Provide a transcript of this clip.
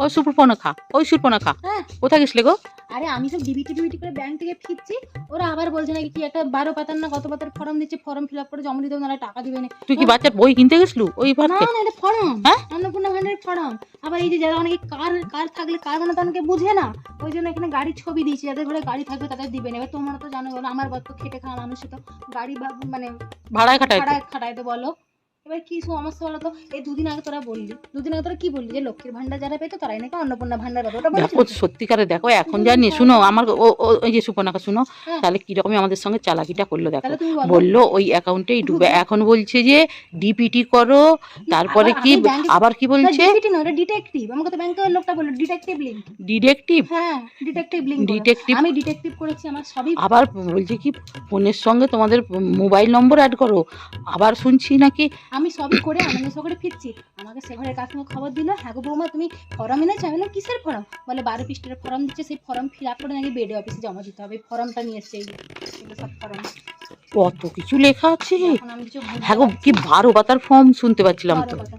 ওই সুপর্ণখা, ওই সুপর্ণখা হ্যাঁ কোথায় গেছিলে গো? আরে আমি সব ডিবিটি করে ব্যাংক থেকে ফিরছি, ওরা আবার বলছে নাকি কি একটা 12 পাতার না কত পাতার ফর্ম দিচ্ছে, ফর্ম ফিল আপ করে জমা দিতে হবে, নাহলে টাকা দিবে না। তুই কি বাচ্চার বই কিনতে গেছিলু ওই না ভারতে? না এটা ফর্ম, হ্যাঁ? অন্নপূর্ণা ভান্ডারের ফর্ম। আবার এই যে যারা অনেকে কার কার থাকলে কার মানে তো অনেকে বুঝে না, ওই জন্য এখানে গাড়ির ছবি দিয়েছি, যাদের ঘরে গাড়ি থাকবে তাদের দিবে না। এবার তোমরা তো জানো, বলো আমার বাপ তো খেটে খাওয়া মানুষ, তো গাড়ি মানে ভাড়ায় খাটায় তো। খাটাইতে বলো। এবার কি সমস্যা বলো তো? এই দুদিন আগে তোরা কি বললি যে লক্ষ্মীর ভান্ডার যারা পেতো তারাই নাকি অন্নপূর্ণা ভান্ডার পাবে, ওটা দেখো বলেছিস? সত্যিকারে দেখো এখন জানি শুনো আমার ওই যে সুপর্ণাখা শুনো, হ্যাঁ। তাহলে কিরকমই আমাদের সঙ্গে চালাকিটা করলো দেখো। তাহলে তুমি বলো। বললো ওই অ্যাকাউন্টেই ডুবে, এখন বলছে যে ডিপিটি করো, তারপরে কি আবার কি বলছে ডিপিটি না, ওটা ডিটেকটিভ। আমাকে তো ব্যাংকের লোকটা বললো ডিটেকটিভ লিংক। ডিটেকটিভ। হ্যাঁ ডিটেকটিভ লিংক। ডিটেকটিভ আমি ডিটেকটিভ করেছি, আমার সবই। আবার বলছে কি ফোনের সঙ্গে তোমাদের মোবাইল নম্বর অ্যাড করো, আবার শুনছি নাকি আমি সবই করে আনন্দ সহকারে ফিরছি, আমাকে সে ঘরে কাকিমা খবর দিল, হ্যাঁ গো বৌমা তুমি ফর্ম এনেছো? আমি বললাম কিসের ফর্ম? বলে 12 পৃষ্ঠার ফর্ম দিচ্ছে, সেই ফর্ম ফিল আপ করে নাকি বেডে অফিসে জমা দিতে হবে। ফর্মটা নিয়ে এসছে, এগুলো সব ফর্ম। কত কিছু লেখা আছে। এখন আমি কিছু বুঝতে হ্যাঁ গো পারছি কি না। 12 পাতার ফর্ম শুনতে পাচ্ছিলাম তো। 12 পাতা।